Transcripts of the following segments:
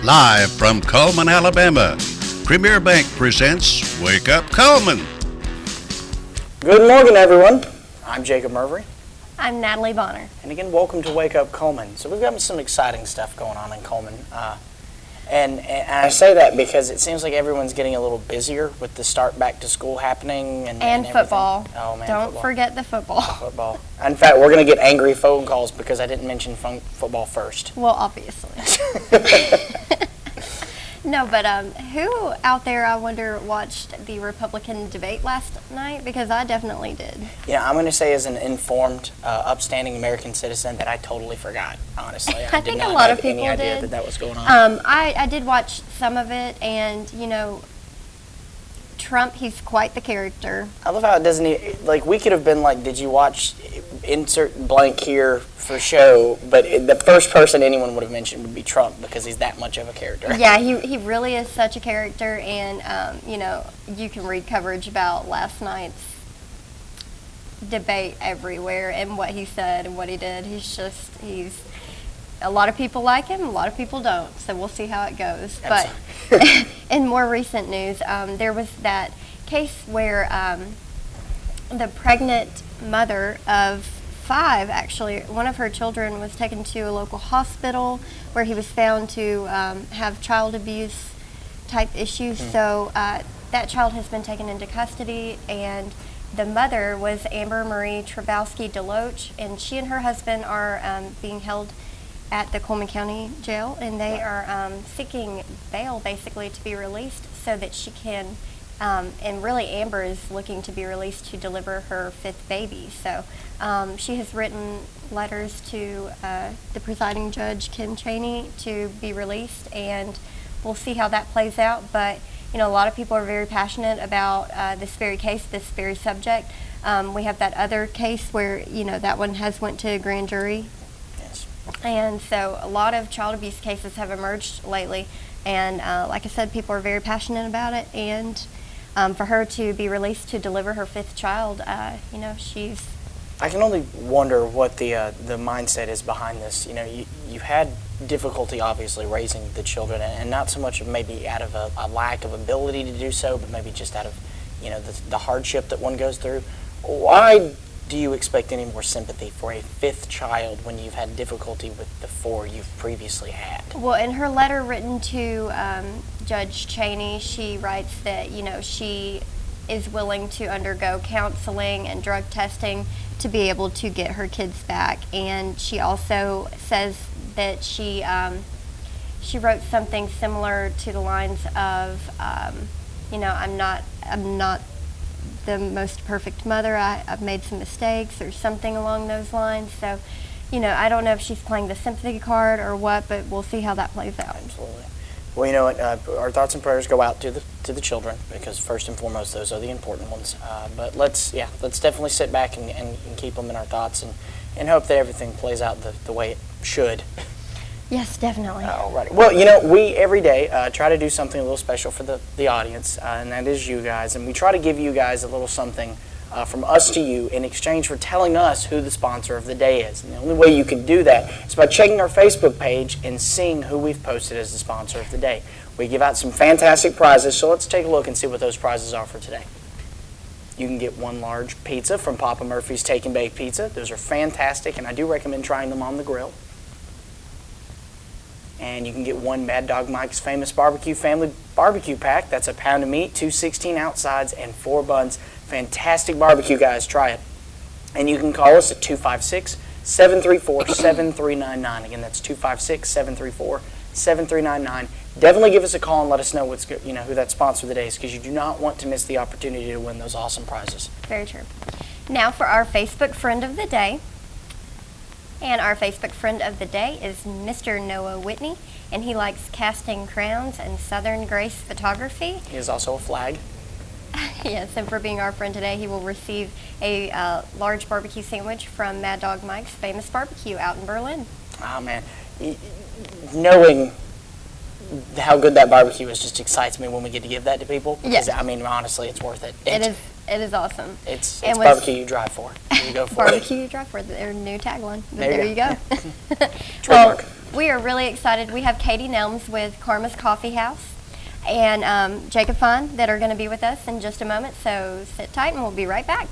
Live from Cullman, Alabama, Premier Bank presents Wake Up Cullman. Good morning, everyone. I'm Jacob Murphy. I'm Natalie Bonner. And again, welcome to Wake Up Cullman. So we've got some exciting stuff going on in Cullman. And I say that because it seems like everyone's getting a little busier with the start back to school happening. And football. Oh, man, Don't football. forget the football. Football. In fact, we're going to get angry phone calls because I didn't mention football first. Well, obviously. No, but who out there, I wonder, watched the Republican debate last night? Because I definitely did. Yeah, I'm going to say as an informed, upstanding American citizen that I totally forgot, honestly. I think a lot of people any idea did. that was going on. I did watch some of it, and, you know, Trump, he's quite the character. I love how it doesn't like, we could have been like, did you watch insert blank here for show, but the first person anyone would have mentioned would be Trump because he's that much of a character. Yeah, he really is such a character, and, you know, you can read coverage about last night's debate everywhere and what he said and what he did. He's a lot of people like him, a lot of people don't, so we'll see how it goes. But in more recent news, there was that case where the pregnant mother of 5, actually, one of her children was taken to a local hospital where he was found to have child abuse type issues. So that child has been taken into custody, and the mother was Amber Marie Trabowski Deloach, and she and her husband are being held at the Cullman County Jail, and they are seeking bail basically to be released so that she can, and really Amber is looking to be released to deliver her 5th baby. So she has written letters to the presiding judge, Kim Chaney, to be released, and we'll see how that plays out. But, you know, a lot of people are very passionate about this very case, this very subject. We have that other case where, you know, that one has went to a grand jury. And so a lot of child abuse cases have emerged lately, and like I said, people are very passionate about it, and for her to be released to deliver her 5th child, you know, she's... I can only wonder what the mindset is behind this. You know, you've had difficulty, obviously, raising the children, and not so much maybe out of a lack of ability to do so, but maybe just out of, you know, the hardship that one goes through. Why do you expect any more sympathy for a 5th child when you've had difficulty with the 4 you've previously had? Well, in her letter written to Judge Chaney, she writes that, you know, she is willing to undergo counseling and drug testing to be able to get her kids back. And she also says that she wrote something similar to the lines of, you know, I'm not the most perfect mother. I've made some mistakes or something along those lines. So, you know, I don't know if she's playing the sympathy card or what, but we'll see how that plays out. Absolutely. Well, you know what? Our thoughts and prayers go out to the children, because first and foremost, those are the important ones. But let's definitely sit back and keep them in our thoughts and hope that everything plays out the way it should. Yes, definitely. All right. Well, you know, we every day try to do something a little special for the audience, and that is you guys. And we try to give you guys a little something from us to you in exchange for telling us who the sponsor of the day is. And the only way you can do that is by checking our Facebook page and seeing who we've posted as the sponsor of the day. We give out some fantastic prizes, so let's take a look and see what those prizes are for today. You can get 1 large pizza from Papa Murphy's Take and Bake Pizza. Those are fantastic, and I do recommend trying them on the grill. And you can get 1 Mad Dog Mike's Famous Barbecue Family Barbecue Pack. That's a pound of meat, 2 16-ounce sides, and 4 buns. Fantastic barbecue, guys. Try it. And you can call us at 256-734-7399. Again, that's 256-734-7399. Definitely give us a call and let us know who that sponsor of the day is, because you do not want to miss the opportunity to win those awesome prizes. Very true. Now for our Facebook friend of the day. And our Facebook friend of the day is Mr. Noah Whitney, and he likes casting crowns and Southern Grace photography. He is also a flag. Yes, and for being our friend today, he will receive a large barbecue sandwich from Mad Dog Mike's Famous Barbecue out in Berlin. Oh, man. Knowing how good that barbecue is just excites me when we get to give that to people. Because, I mean, honestly, it's worth it. It is awesome. It's barbecue you drive for. You go for barbecue you drive for, their new tagline. There you go. Trademark. We are really excited. We have Katie Nelms with Karma's Coffee House and Jacob Fine that are going to be with us in just a moment. So sit tight and we'll be right back.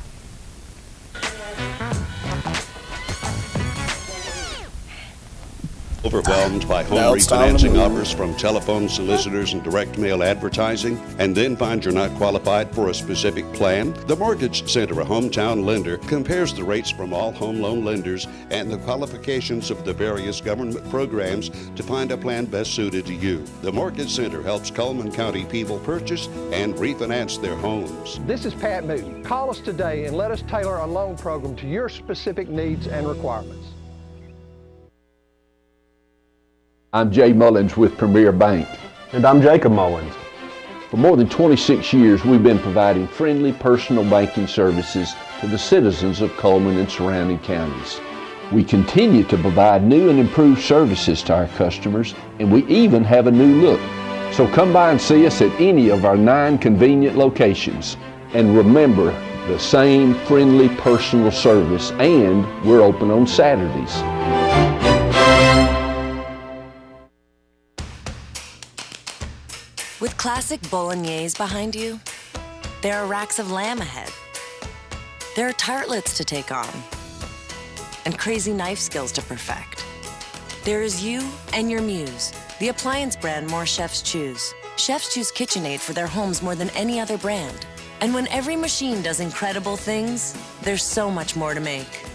Overwhelmed by home refinancing offers from telephone solicitors and direct mail advertising, and then find you're not qualified for a specific plan? The Mortgage Center, a hometown lender, compares the rates from all home loan lenders and the qualifications of the various government programs to find a plan best suited to you. The Mortgage Center helps Cullman County people purchase and refinance their homes. This is Pat Newton. Call us today and let us tailor a loan program to your specific needs and requirements. I'm Jay Mullins with Premier Bank. And I'm Jacob Mullins. For more than 26 years, we've been providing friendly personal banking services to the citizens of Cullman and surrounding counties. We continue to provide new and improved services to our customers, and we even have a new look. So come by and see us at any of our 9 convenient locations. And remember, the same friendly personal service, and we're open on Saturdays. With classic bolognese behind you, there are racks of lamb ahead. There are tartlets to take on, and crazy knife skills to perfect. There is you and your muse, the appliance brand more chefs choose. Chefs choose KitchenAid for their homes more than any other brand. And when every machine does incredible things, there's so much more to make.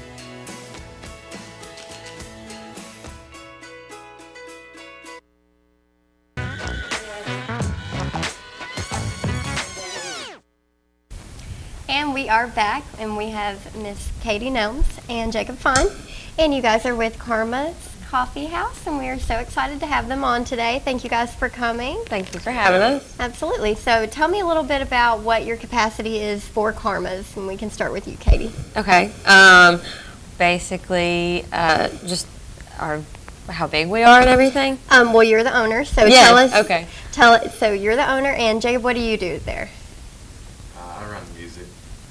And we are back, and we have Miss Katie Nelms and Jacob Fine, and you guys are with Karma's Coffee House, and we are so excited to have them on today. Thank you guys for coming. Thank you for having us. Absolutely. So tell me a little bit about what your capacity is for Karma's, and we can start with you, Katie. Okay. Basically, just how big we are and everything. Well, you're the owner, so Yeah, tell us. okay. So you're the owner, and Jacob, what do you do there? I run music.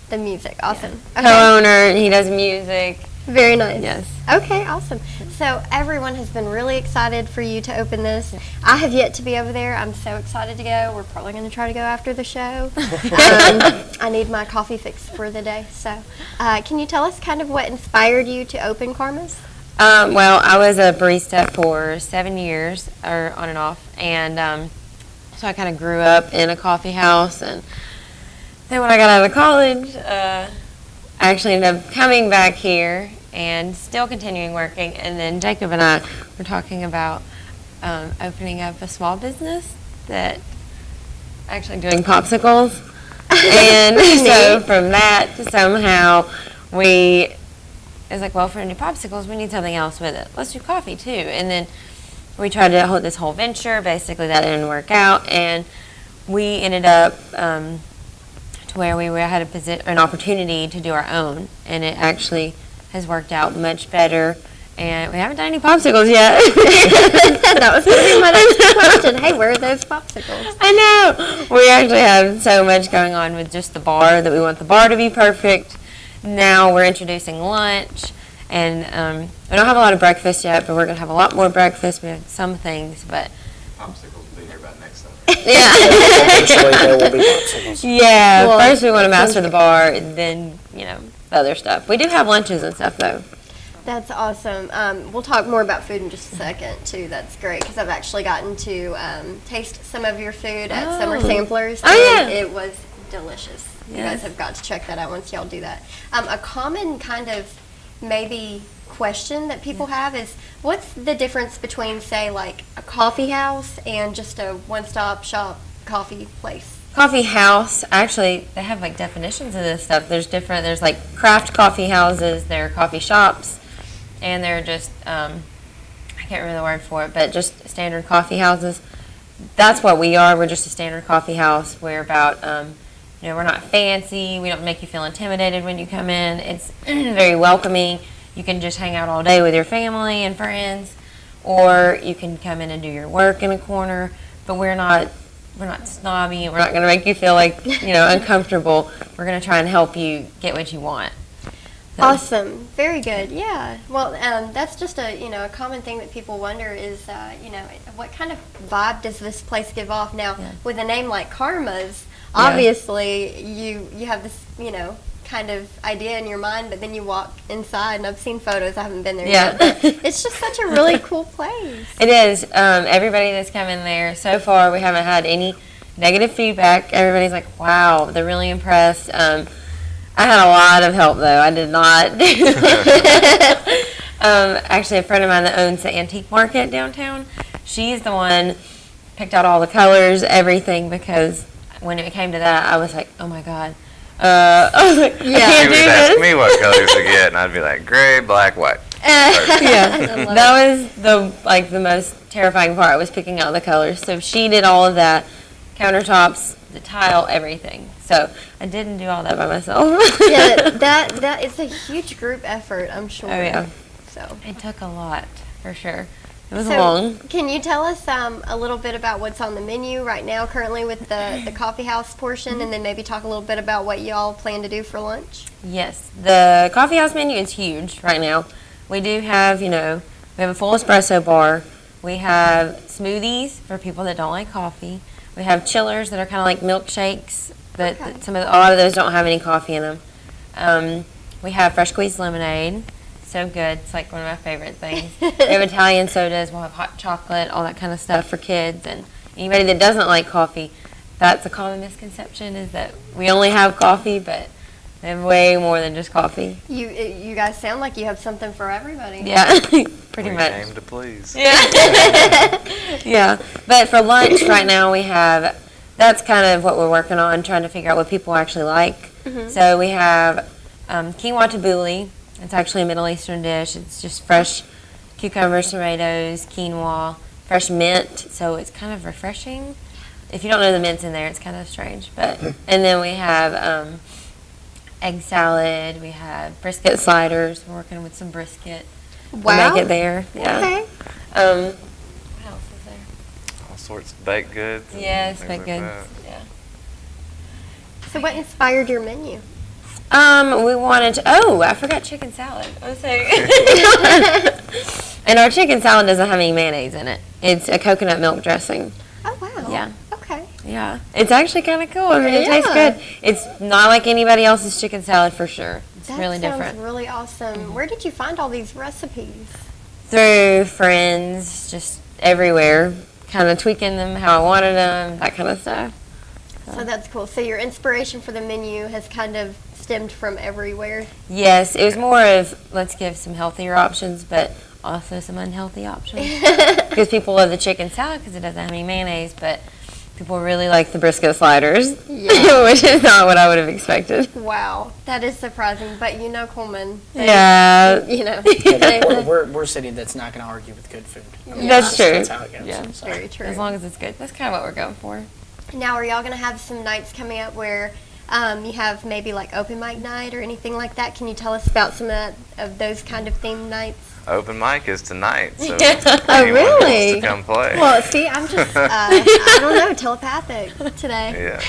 The music. Awesome. Okay. Co-owner, he does music. Very nice. Yes. Okay, awesome. So everyone has been really excited for you to open this. I have yet to be over there. I'm so excited to go. We're probably going to try to go after the show. I need my coffee fix for the day. So can you tell us kind of what inspired you to open Karma's? Well, I was a barista for 7 years, or on and off, and so I kind of grew up in a coffee house, and then when I got out of college, I actually ended up coming back here and still continuing working, and then Jacob and I were talking about opening up a small business that actually doing popsicles, and so from that, somehow it was like, well, for new popsicles, we need something else with it. Let's do coffee too. And then we tried to hold this whole venture. Basically, that didn't work out, and we ended up to where we had an opportunity to do our own, and it actually has worked out much better. And we haven't done any popsicles yet. That was going to be my next question. Hey, where are those popsicles? I know. We actually have so much going on with just the bar that we want the bar to be perfect. Now we're introducing lunch, and we don't have a lot of breakfast yet, but we're going to have a lot more breakfast. We have some things, but Popsicles will be here about next summer. yeah. Eventually there will be popsicles. Yeah, Well, first we want to master the bar, and then, the other stuff. We do have lunches and stuff, though. That's awesome. We'll talk more about food in just a second, too. That's great, because I've actually gotten to taste some of your food at Summer Samplers. Oh, yeah. And it was delicious. You Yes. guys have got to check that out once y'all do that. A common kind of maybe question that people have is, what's the difference between, say, like a coffee house and just a one-stop shop coffee place? Coffee house, actually, they have like definitions of this stuff. There's like craft coffee houses, there are coffee shops, and they're just, I can't remember the word for it, but just standard coffee houses. That's what we are. We're just a standard coffee house. We're about, we're not fancy. We don't make you feel intimidated when you come in. It's very welcoming. You can just hang out all day with your family and friends, or you can come in and do your work in a corner. But we're not snobby, and we're not going to make you feel like, uncomfortable. We're going to try and help you get what you want. Awesome. Very good. Yeah. Well, that's just a common thing that people wonder is what kind of vibe does this place give off? Now, with a name like Karma's, obviously you have this kind of idea in your mind, but then you walk inside, and I've seen photos. I haven't been there yet. But it's just such a really cool place. It is. Everybody that's come in there so far, we haven't had any negative feedback. Everybody's like, wow, they're really impressed. I had a lot of help, though. I did not. Actually, a friend of mine that owns the antique market downtown, she's the one picked out all the colors, everything, because when it came to that, I was like, oh, my God. I was like, I can't do She would this. ask me what colors to get, and I'd be like, gray, black, white. Yeah, that was the most terrifying part, was picking out the colors. So she did all of that, countertops, the tile, everything. So I didn't do all that by myself. Yeah, that is a huge group effort, I'm sure. Oh yeah. So it took a lot, for sure. It was So, long. Can you tell us a little bit about what's on the menu right now, currently with the coffee house portion, and then maybe talk a little bit about what y'all plan to do for lunch? Yes, the coffee house menu is huge right now. We do have, we have a full espresso bar. We have smoothies for people that don't like coffee. We have chillers that are kind of like milkshakes. That a lot of those don't have any coffee in them. We have fresh squeezed lemonade. So good. It's like one of my favorite things. We have Italian sodas. We'll have hot chocolate, all that kind of stuff for kids. And anybody that doesn't like coffee, that's a common misconception, is that we only have coffee, but they have way more than just coffee. You guys sound like you have something for everybody. Yeah, pretty We much. came to please. Yeah. Yeah. But for lunch right now we have, that's kind of what we're working on, trying to figure out what people actually like. So we have quinoa tabbouleh. It's actually a Middle Eastern dish. It's just fresh cucumbers, tomatoes, quinoa, fresh mint. So it's kind of refreshing. If you don't know the mint's in there, it's kind of strange. But and then we have egg salad. We have brisket sliders. We're working with some brisket. Wow. We'll make it there. Yeah. Okay. What else is there? All sorts of baked goods. and Yes, things baked like goods. that. Yeah. So what inspired your menu? We wanted to, I forgot chicken salad. I was saying. And our chicken salad doesn't have any mayonnaise in it. It's a coconut milk dressing. Oh, wow. Yeah. Okay. Yeah. It's actually kind of cool. I mean, it tastes good. It's not like anybody else's chicken salad for sure. It's That really sounds different. really awesome. Where did you find all these recipes? Through friends, just everywhere, kind of tweaking them how I wanted them, that kind of stuff. So that's cool. So your inspiration for the menu has kind of stemmed from everywhere. Yes, it was more of let's give some healthier options, but also some unhealthy options. Because people love the chicken salad because it doesn't have any mayonnaise, but people really like the brisket sliders, which is not what I would have expected. Wow, that is surprising. But Cullman. Yeah. We're a city that's not going to argue with good food. I mean, That's true. That's how it goes. Yeah. So. Very true. As long as it's good. That's kind of what we're going for. Now, are y'all going to have some nights coming up where you have maybe like open mic night or anything like that? Can you tell us about some of those kind of themed nights? Open mic is tonight, so Oh, anyone really? wants to come play. Well, see, I'm just, I don't know, telepathic today.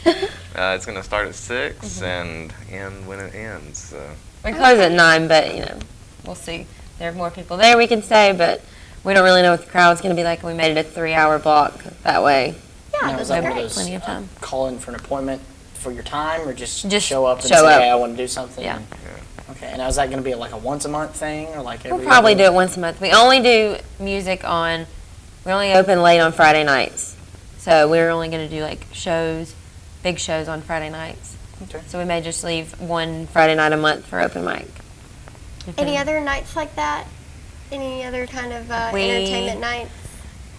Yeah. It's going to start at 6 and end when it ends. So. We close at 9, but, we'll see. There are more people there we can stay, but we don't really know what the crowd's going to be like. We made it a 3-hour block that way. Yeah, Now, that's is that great. one of those, Plenty of time. call in for an appointment for your time, or just Just show up and show say, up. hey, I want to do something? Yeah. Okay, and now is that going to be like a once a month thing, or like every We'll probably other- do it once a month. We only do music we only open late on Friday nights. So we're only going to do like big shows on Friday nights. Okay. So we may just leave one Friday night a month for open mic. Any other nights like that? Any other kind of We- entertainment nights?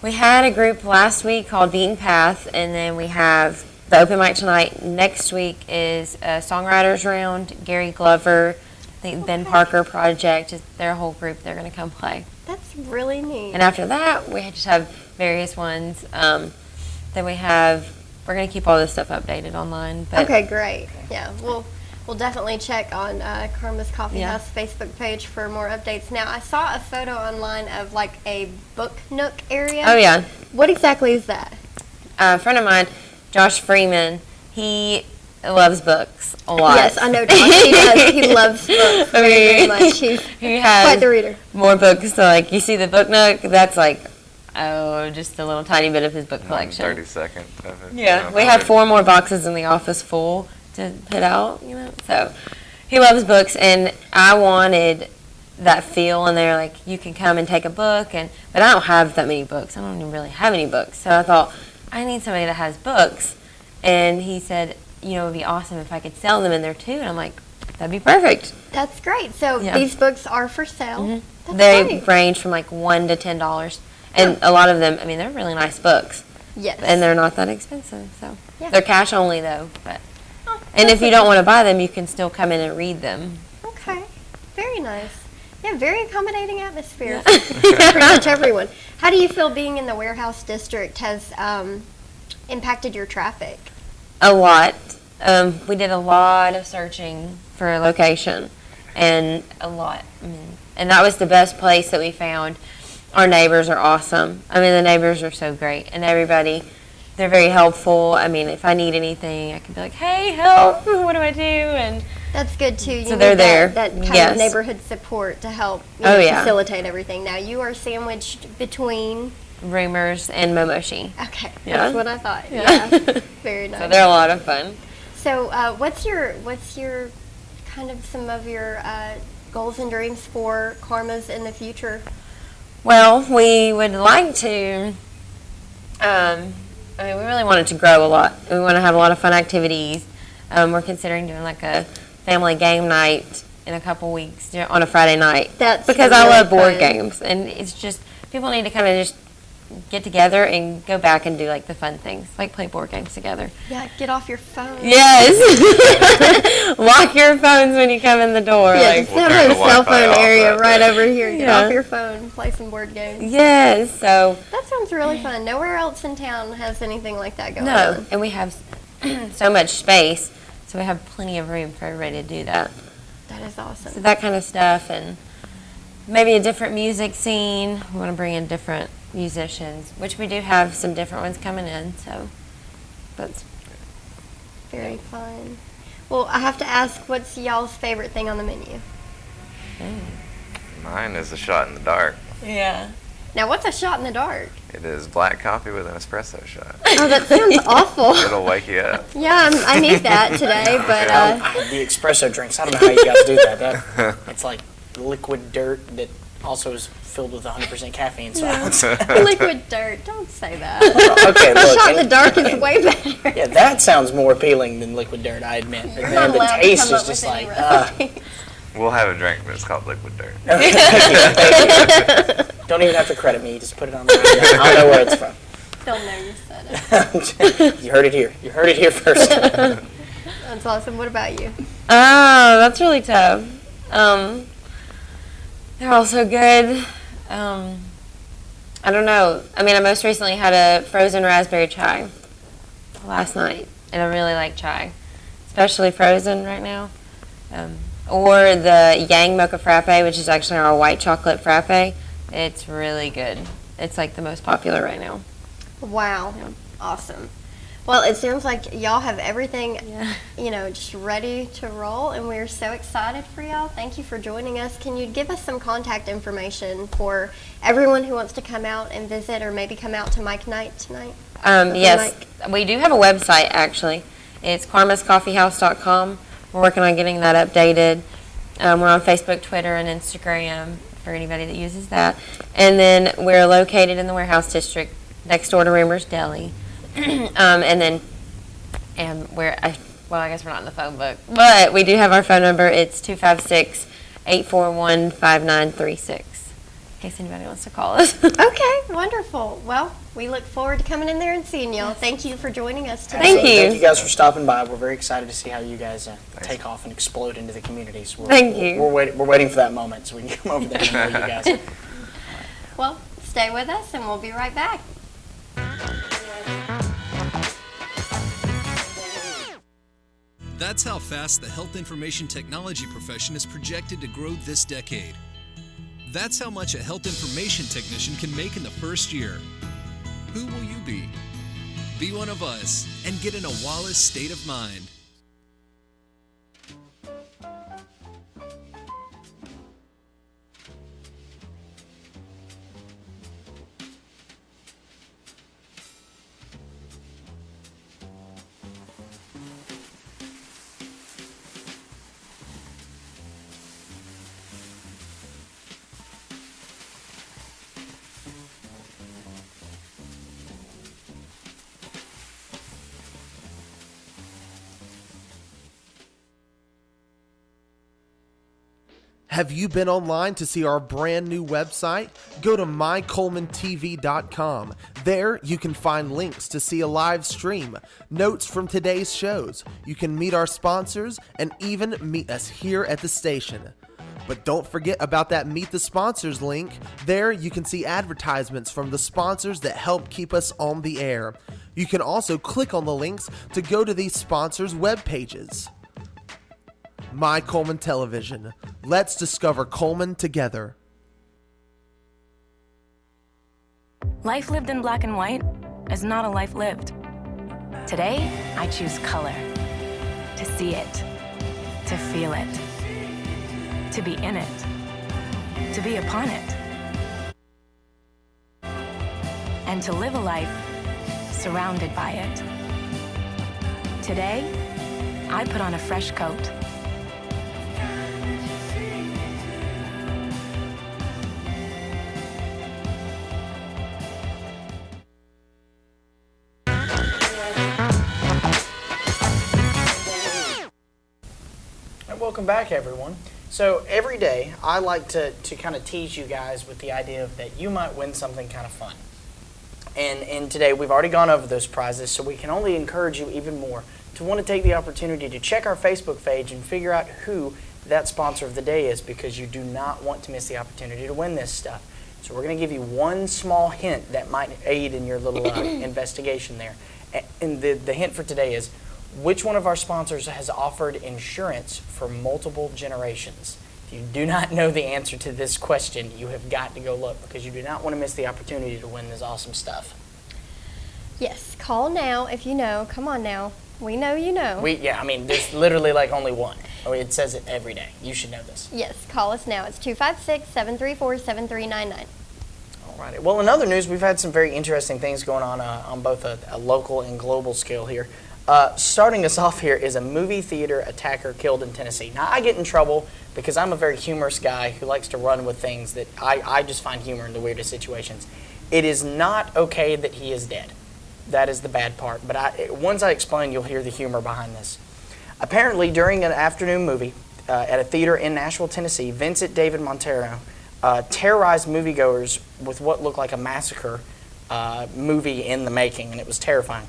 We had a group last week called Beaten Path, and then we have the open mic tonight. Next week is a songwriters round. Gary Glover, the Ben Parker Project, is their whole group. They're going to come play. That's really neat. And after that, we just have various ones. Then we're going to keep all this stuff updated online. But Okay, great. Yeah, we'll definitely check on Karma's Coffee Yeah. House Facebook page for more updates. Now, I saw a photo online of like a book nook area. Oh, yeah. What exactly is that? A friend of mine, Josh Freeman, he loves books a lot. Yes, I know Josh. He does. He loves books very much. He has quite the reader. More books. So, like, you see the book nook, that's like, just a little tiny bit of his book collection. 30 seconds of it. Yeah, we have 4 more boxes in the office full to put out, So he loves books, and I wanted that feel in there, like you can come and take a book, but I don't have that many books. I don't even really have any books. So I thought, I need somebody that has books. And he said, it would be awesome if I could sell them in there too. And I'm like, that'd be perfect. That's great. So these books are for sale. Mm-hmm. They range from like $1 to $10. And a lot of them, they're really nice books. Yes. And they're not that expensive. So they're cash only though. And if you don't want to buy them, you can still come in and read them. Okay. Very nice. Yeah, very accommodating atmosphere for pretty much everyone. How do you feel being in the warehouse district has impacted your traffic? A lot. We did a lot of searching for a location, and a lot. And that was the best place that we found. Our neighbors are awesome. The neighbors are so great, and everybody, they're very helpful. If I need anything, I can be like, hey, help, what do I do? And that's good too. You so they're there. That kind of neighborhood support to help facilitate everything. Now you are sandwiched between Roomers and Momoshi. Okay, that's what I thought. Yeah, very nice. So they're a lot of fun. So what's your kind of some of your goals and dreams for Karma's in the future? Well, we would like to. We really want it to grow a lot. We want to have a lot of fun activities. We're considering doing like a family game night in a couple weeks on a Friday night. That's because really I love board fun. games, and it's just people need to kind of just get together and go back and do like the fun things, like play board games together. Yeah, get off your phone. Yes. Lock your phones when you come in the door. Yes, We'll have turn a the cell Wi-Fi phone off area that right day. over here. Get off your phone, play some board games. Yes. So That sounds really fun. Nowhere else in town has anything like that going no, on. and we have so much space, so we have plenty of room for everybody to do that. That is awesome. So that kind of stuff, and maybe a different music scene. We want to bring in different musicians, which we do have some different ones coming in. So that's Very fun. Well, I have to ask, what's y'all's favorite thing on the menu? Mine is a shot in the dark. yeah. Now, what's a shot in the dark? It is black coffee with an espresso shot. Oh, that sounds awful. It'll wake you up. Yeah, I need that today, but The espresso drinks, I don't know how you guys do that. It's like liquid dirt that also is filled with 100% caffeine. So liquid dirt. Don't say that. Okay, look. Shot in the dark is way better. Yeah, that sounds more appealing than liquid dirt, I admit. You're And not the allowed to taste come is up just with any like, recipes. We'll have a drink, but it's called liquid dirt. don't even have to credit me. Just put it on there. I don't know where it's from. They'll know you said it. You heard it here. You heard it here first. That's awesome. What about you? Oh, that's really tough. They're all so good. I don't know. I most recently had a frozen raspberry chai last night, and I really like chai, especially frozen right now. Or the Yang Mocha Frappe, which is actually our white chocolate frappe. It's really good. It's like the most popular right now. Wow. Awesome. Well, it sounds like y'all have everything, just ready to roll, and we're so excited for y'all. Thank you for joining us. Can you give us some contact information for everyone who wants to come out and visit, or maybe come out to Mike Night tonight? Yes, we do have a website, actually. It's karmascoffeehouse.com. We're working on getting that updated. We're on Facebook, Twitter, and Instagram for anybody that uses that. And then we're located in the warehouse district next door to Rumor's Deli. I guess we're not in the phone book, but we do have our phone number. It's 256-841-5936. In case anybody wants to call us. Okay, wonderful. Well, we look forward to coming in there and seeing y'all. Thank you for joining us today. Thank you. Thank you guys for stopping by. We're very excited to see how you guys take off and explode into the community. So Thank you. We're waiting for that moment so we can come over there and meet you guys. Well, stay with us, and we'll be right back. That's how fast the health information technology profession is projected to grow this decade. That's how much a health information technician can make in the first year. Who will you be? Be one of us and get in a Wallace state of mind. Have you been online to see our brand new website? Go to mycullmantv.com. There you can find links to see a live stream, notes from today's shows. You can meet our sponsors and even meet us here at the station. But don't forget about that Meet the Sponsors link. There you can see advertisements from the sponsors that help keep us on the air. You can also click on the links to go to these sponsors' web pages. My Cullman Television. Let's discover Cullman together. Life lived in black and white is not a life lived. Today, I choose color. To see it. To feel it. To be in it. To be upon it. And to live a life surrounded by it. Today, I put on a fresh coat. Welcome back, everyone. So every day I like to kind of tease you guys with the idea of that you might win something kind of fun. And today we've already gone over those prizes, so we can only encourage you even more to want to take the opportunity to check our Facebook page and figure out who that sponsor of the day is, because you do not want to miss the opportunity to win this stuff. So we're going to give you one small hint that might aid in your little investigation there. And the hint for today is, which one of our sponsors has offered insurance for multiple generations? If you do not know the answer to this question, you have got to go look, because you do not want to miss the opportunity to win this awesome stuff. Yes, call now if you know. Come on now. We know you know. There's literally like only one. It says it every day. You should know this. Yes, call us now. It's 256-734-7399. Alrighty. Well, in other news, we've had some very interesting things going on both a local and global scale here. Starting us off here is a movie theater attacker killed in Tennessee. Now, I get in trouble because I'm a very humorous guy who likes to run with things that I just find humor in the weirdest situations. It is not okay that he is dead. That is the bad part. But once I explain, you'll hear the humor behind this. Apparently, during an afternoon movie at a theater in Nashville, Tennessee, Vincent David Montero terrorized moviegoers with what looked like a massacre movie in the making, and it was terrifying.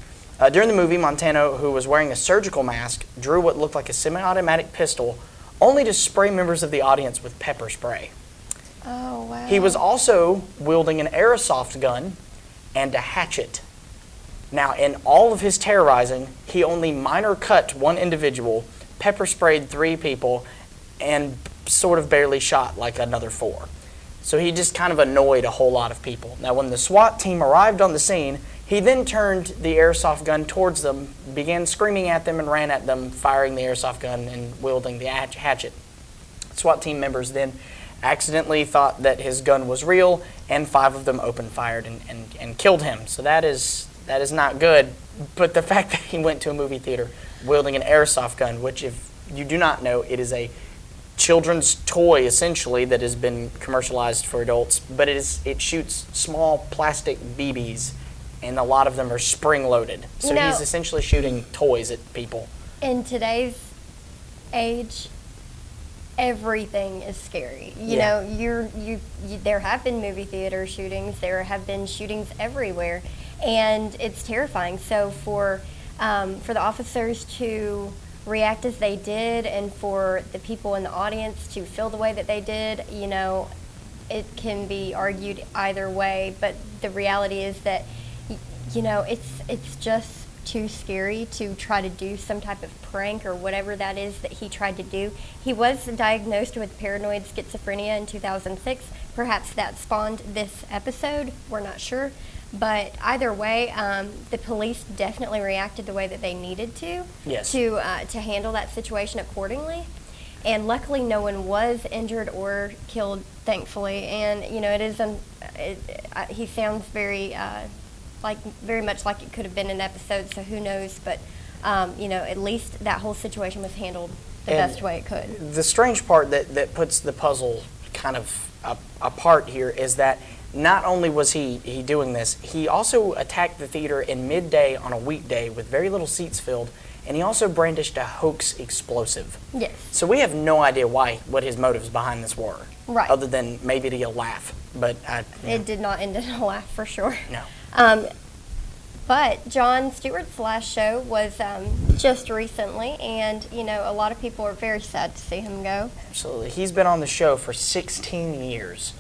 During the movie, Montano, who was wearing a surgical mask, drew what looked like a semi-automatic pistol, only to spray members of the audience with pepper spray. Oh, wow. He was also wielding an airsoft gun and a hatchet. Now, in all of his terrorizing, he only minor cut one individual, pepper sprayed 3 people, and sort of barely shot like another 4. So he just kind of annoyed a whole lot of people. Now, when the SWAT team arrived on the scene, he then turned the airsoft gun towards them, began screaming at them, and ran at them, firing the airsoft gun and wielding the hatchet. SWAT team members then accidentally thought that his gun was real, and 5 of them opened fire and killed him. So that is not good. But the fact that he went to a movie theater wielding an airsoft gun, which, if you do not know, it is a children's toy essentially that has been commercialized for adults, but it shoots small plastic BBs, and a lot of them are spring-loaded. So he's essentially shooting toys at people. In today's age, everything is scary. You know, there have been movie theater shootings. There have been shootings everywhere, and it's terrifying. So for the officers to react as they did, and for the people in the audience to feel the way that they did, it can be argued either way. But the reality is that it's just too scary to try to do some type of prank or whatever that is that he tried to do. He was diagnosed with paranoid schizophrenia in 2006. Perhaps that spawned this episode. We're not sure. But either way, the police definitely reacted the way that they needed to handle that situation accordingly. And luckily, no one was injured or killed, thankfully. And he sounds very much like it could have been an episode. So who knows? But at least that whole situation was handled the best way it could. The strange part that puts the puzzle kind of apart here is that not only was he doing this, he also attacked the theater in midday on a weekday with very little seats filled and he also brandished a hoax explosive. Yes. So we have no idea what his motives behind this were. Right. Other than maybe to get a laugh. But it did not end in a laugh for sure. No. But Jon Stewart's last show was just recently, and a lot of people are very sad to see him go. Absolutely. He's been on the show for 16 years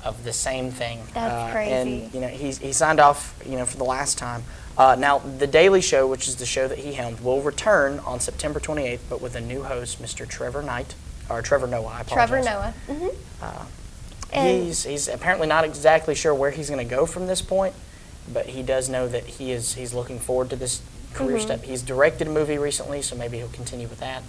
of the same thing. That's crazy. And he signed off for the last time. Now the Daily Show, which is the show that he helmed, will return on September 28th, but with a new host, Mr. Trevor Noah. I apologize. Trevor Noah. He's apparently not exactly sure where he's going to go from this point, but he does know that he's looking forward to this career step. He's directed a movie recently, so maybe he'll continue with that.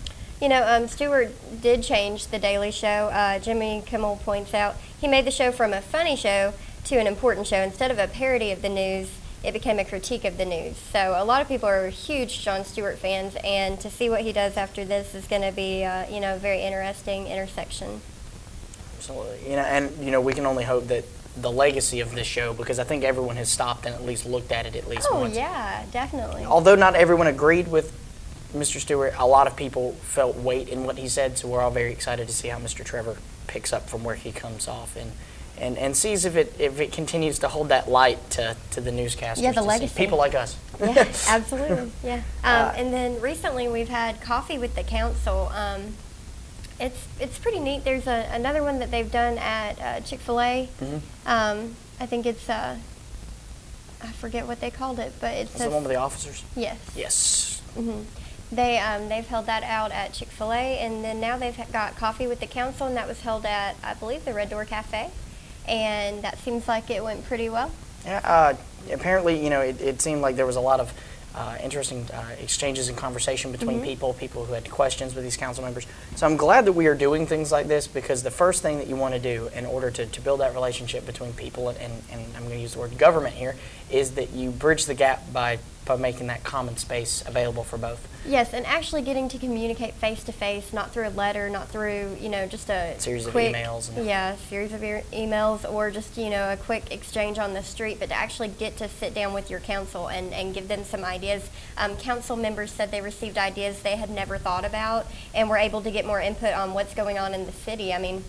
Stewart did change The Daily Show. Jimmy Kimmel points out he made the show from a funny show to an important show. Instead of a parody of the news, it became a critique of the news. So a lot of people are huge Jon Stewart fans, and to see what he does after this is going to be, a very interesting intersection. Absolutely. And we can only hope that the legacy of this show, because I think everyone has stopped and at least looked at it at least once. Oh, yeah, definitely. Although not everyone agreed with Mr. Stewart, a lot of people felt weight in what he said, so we're all very excited to see how Mr. Trevor picks up from where he comes off and sees if it continues to hold that light to the newscasters. Yeah, the legacy. People like us. Yeah, absolutely. Yeah. And then recently we've had Coffee with the Council. It's pretty neat. There's another one that they've done at Chick-fil-A. I think it's I forget what they called it, but it's the one with the officers. Yes. Yes. They've held that out at Chick-fil-A, and then now they've got Coffee with the Council, and that was held at, I believe, the Red Door Cafe, and that seems like it went pretty well. Yeah. Apparently, it seemed like there was a lot of interesting exchanges and conversation between people who had questions with these council members. So I'm glad that we are doing things like this, because the first thing that you want to do in order to build that relationship between people and I'm going to use the word government here, is that you bridge the gap by making that common space available for both. Yes, and actually getting to communicate face to face, not through a letter, not through just a series quick, of emails. Series of emails, or just a quick exchange on the street, but to actually get to sit down with your council and give them some ideas. Council members said they received ideas they had never thought about, and were able to get more input on what's going on in the city. I mean,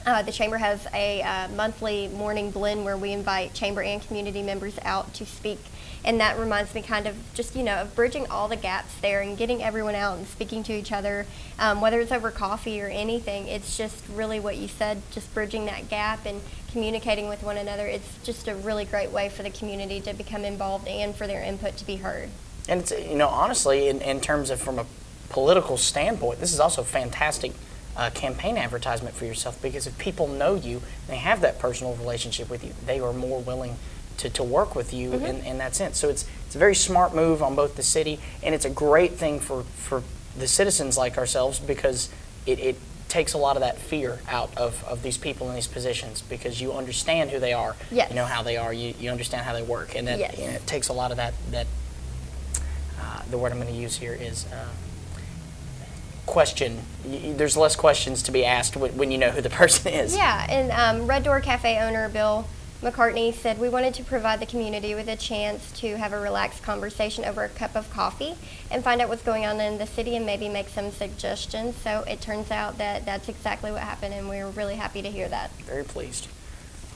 the Chamber has a monthly morning blend where we invite Chamber and community members out to speak. And that reminds me kind of just, of bridging all the gaps there and getting everyone out and speaking to each other, whether it's over coffee or anything. It's just really what you said, just bridging that gap and communicating with one another. It's just a really great way for the community to become involved and for their input to be heard. And it's, honestly, in terms of from a political standpoint, this is also fantastic campaign advertisement for yourself, because if people know you, they have that personal relationship with you, they are more willing to work with you in that sense. So it's a very smart move on both the city, and it's a great thing for the citizens like ourselves, because it takes a lot of that fear out of these people in these positions, because you understand who they are, yes. You know how they are, you understand how they work, and that yes. It takes a lot of that the word I'm going to use here is question. There's less questions to be asked when you know who the person is. Yeah, and Red Door Cafe owner Bill McCartney said, "We wanted to provide the community with a chance to have a relaxed conversation over a cup of coffee and find out what's going on in the city and maybe make some suggestions." So it turns out that that's exactly what happened, and we're really happy to hear that. Very pleased.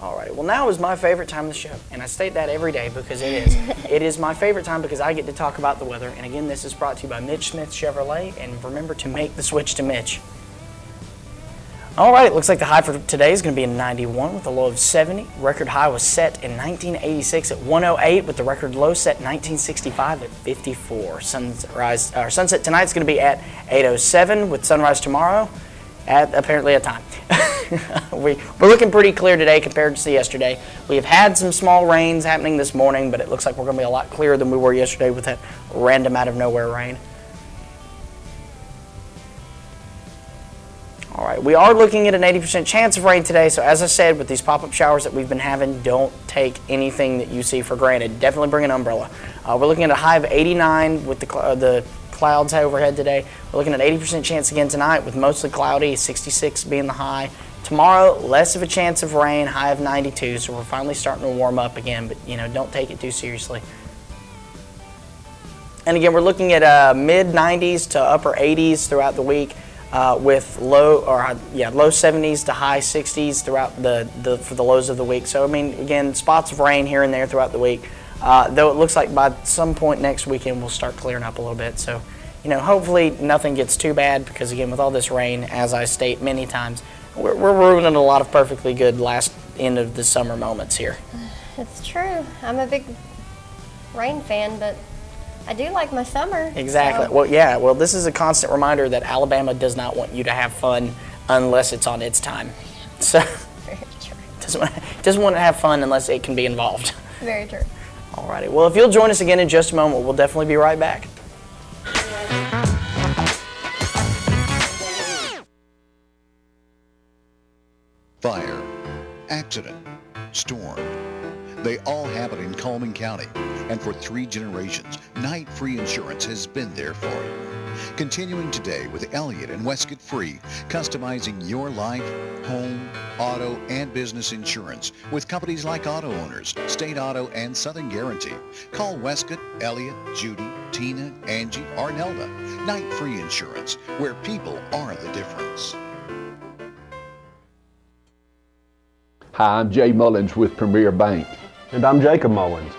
All right. Well, now is my favorite time of the show, and I state that every day because it is. It is my favorite time because I get to talk about the weather. And again, this is brought to you by Mitch Smith Chevrolet, and remember to make the switch to Mitch. All right, it looks like the high for today is going to be a 91 with a low of 70. Record high was set in 1986 at 108, with the record low set in 1965 at 54. Sunset tonight is going to be at 8:07, with sunrise tomorrow at apparently a time. We're looking pretty clear today compared to yesterday. We have had some small rains happening this morning, but it looks like we're going to be a lot clearer than we were yesterday with that random out of nowhere rain. All right, we are looking at an 80% chance of rain today, so as I said, with these pop-up showers that we've been having, don't take anything that you see for granted. Definitely bring an umbrella. We're looking at a high of 89 with the clouds overhead today. We're looking at 80% chance again tonight with mostly cloudy, 66 being the high. Tomorrow, less of a chance of rain, high of 92, so we're finally starting to warm up again, but don't take it too seriously. And again, we're looking at mid 90s to upper 80s throughout the week, with low 70s to high 60s throughout for the lows of the week. So I mean, again, spots of rain here and there throughout the week. Though it looks like by some point next weekend we'll start clearing up a little bit. So, hopefully nothing gets too bad, because again, with all this rain, as I state many times, we're ruining a lot of perfectly good last end of the summer moments here. It's true. I'm a big rain fan, but I do like my summer. Exactly. So. Well, yeah. Well, this is a constant reminder that Alabama does not want you to have fun unless it's on its time. So, Very true. doesn't want to have fun unless it can be involved. Very true. Alrighty. Well, if you'll join us again in just a moment, we'll definitely be right back. Fire, accident, storm. They all happen in Cullman County, and for 3 generations, Night Free Insurance has been there for you. Continuing today with Elliott and Westcott Free, customizing your life, home, auto, and business insurance with companies like Auto Owners, State Auto, and Southern Guarantee. Call Westcott, Elliott, Judy, Tina, Angie, or Nelda. Night Free Insurance, where people are the difference. Hi, I'm Jay Mullins with Premier Bank. And I'm Jacob Mullins.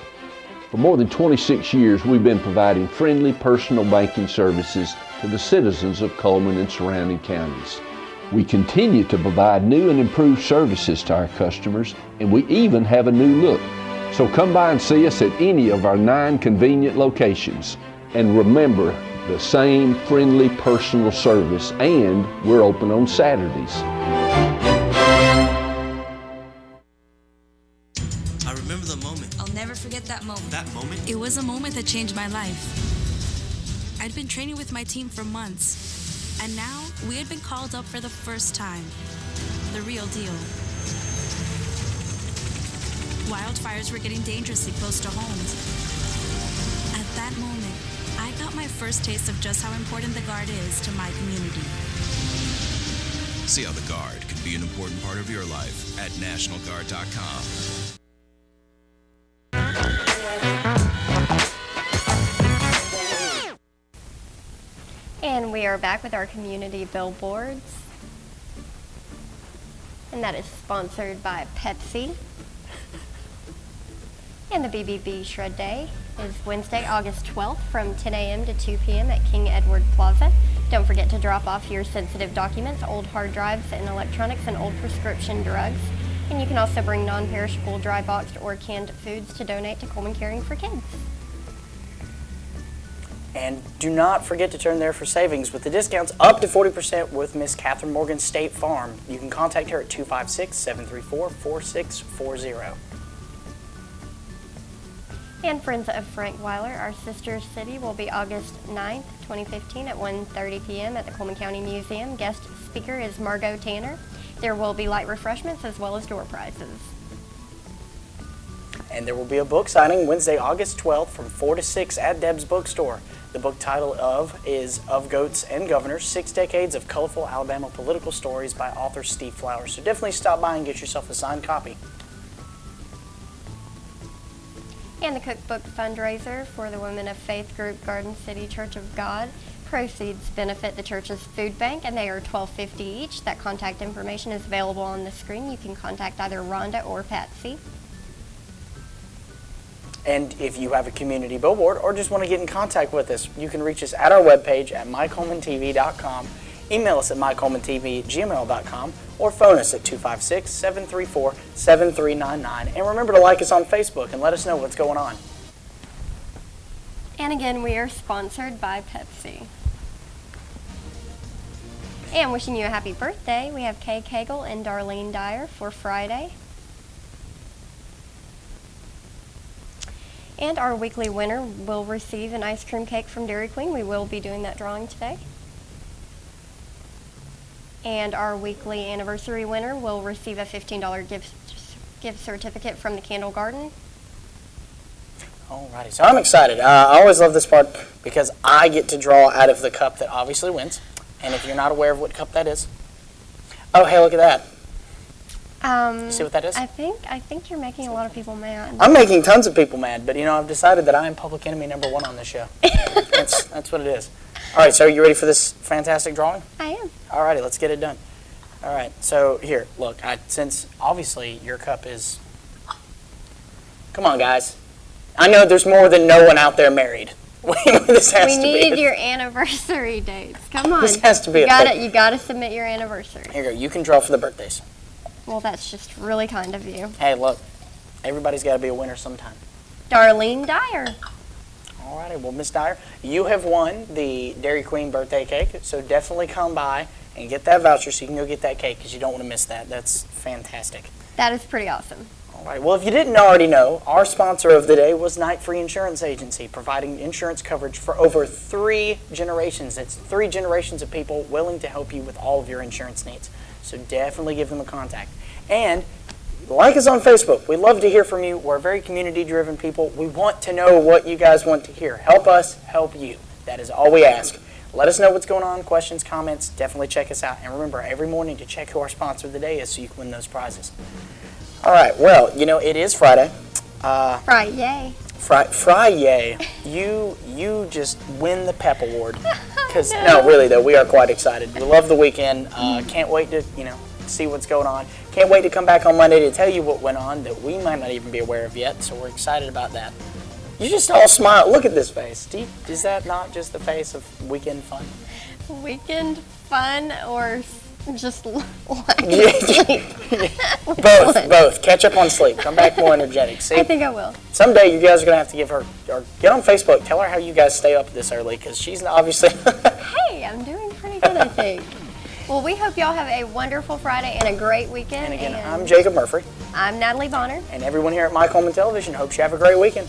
For more than 26 years, we've been providing friendly personal banking services to the citizens of Cullman and surrounding counties. We continue to provide new and improved services to our customers, and we even have a new look. So come by and see us at any of our 9 convenient locations. And remember, the same friendly personal service, and we're open on Saturdays. I remember the moment. I'll never forget that moment. That moment? It was a moment that changed my life. I'd been training with my team for months, and now we had been called up for the first time. The real deal. Wildfires were getting dangerously close to homes. At that moment, I got my first taste of just how important the Guard is to my community. See how the Guard can be an important part of your life at NationalGuard.com. And we are back with our community billboards. And that is sponsored by Pepsi. And the BBB Shred Day is Wednesday, August 12th from 10 a.m. to 2 p.m. at King Edward Plaza. Don't forget to drop off your sensitive documents, old hard drives and electronics, and old prescription drugs. And you can also bring non-perishable, dry boxed, or canned foods to donate to Cullman Caring for Kids. And do not forget to turn there for savings with the discounts up to 40% with Miss Catherine Morgan State Farm. You can contact her at 256-734-4640. And Friends of Frank Weiler, our sister city, will be August 9th, 2015 at 1:30 p.m. at the Cullman County Museum. Guest speaker is Margot Tanner. There will be light refreshments as well as door prizes. And there will be a book signing Wednesday, August 12th from 4 to 6 at Deb's Bookstore. The book title is Of Goats and Governors, 6 Decades of Colorful Alabama Political Stories by author Steve Flowers. So definitely stop by and get yourself a signed copy. And the cookbook fundraiser for the Women of Faith group Garden City Church of God. Proceeds benefit the church's food bank, and they are $12.50 each. That contact information is available on the screen. You can contact either Rhonda or Patsy. And if you have a community billboard or just want to get in contact with us, you can reach us at our webpage at mycolemantv.com, email us at mycolemantv@gmail.com, or phone us at 256-734-7399. And remember to like us on Facebook and let us know what's going on. And again, we are sponsored by Pepsi. And wishing you a happy birthday, we have Kay Cagle and Darlene Dyer for Friday. And our weekly winner will receive an ice cream cake from Dairy Queen. We will be doing that drawing today. And our weekly anniversary winner will receive a $15 gift certificate from the Candle Garden. Alrighty, so I'm excited. I always love this part because I get to draw out of the cup that obviously wins. And if you're not aware of what cup that is, oh, hey, look at that. You see what that is? I think you're making a lot of people mad. I'm making tons of people mad, but I've decided that I am public enemy number 1 on this show. That's what it is. All right, so are you ready for this fantastic drawing? I am. All righty, let's get it done. All right, so here, look, since obviously your cup is... Come on, guys. I know there's more than no one out there married. This has We to need be your anniversary dates. Come on. This has to be You gotta submit your anniversary. Here you go. You can draw for the birthdays. Well, that's just really kind of you. Hey, look, everybody's got to be a winner sometime. Darlene Dyer. All righty, well, Miss Dyer, you have won the Dairy Queen birthday cake, so definitely come by and get that voucher so you can go get that cake because you don't want to miss that. That's fantastic. That is pretty awesome. All right, well, if you didn't already know, our sponsor of the day was Night Free Insurance Agency, providing insurance coverage for over 3 generations. It's 3 generations of people willing to help you with all of your insurance needs. So definitely give them a contact. And like us on Facebook. We love to hear from you. We're very community-driven people. We want to know what you guys want to hear. Help us, help you. That is all we ask. Let us know what's going on, questions, comments. Definitely check us out. And remember, every morning to check who our sponsor of the day is so you can win those prizes. All right, well, it is Friday. Friday. Friday. You just win the PEP Award. Because no, really though, we are quite excited. We love the weekend. Can't wait to see what's going on. Can't wait to come back on Monday to tell you what went on that we might not even be aware of yet. So we're excited about that. You just all smile. Look at this face. Is that not just the face of weekend fun? Weekend fun or just like Both. Catch up on sleep. Come back more energetic. See? I think I will. Someday you guys are going to have to give her, or get on Facebook. Tell her how you guys stay up this early because she's obviously... Hey, I'm doing pretty good, I think. Well, we hope y'all have a wonderful Friday and a great weekend. And again, I'm Jacob Murphy. I'm Natalie Bonner. And everyone here at My Cullman Television hopes you have a great weekend.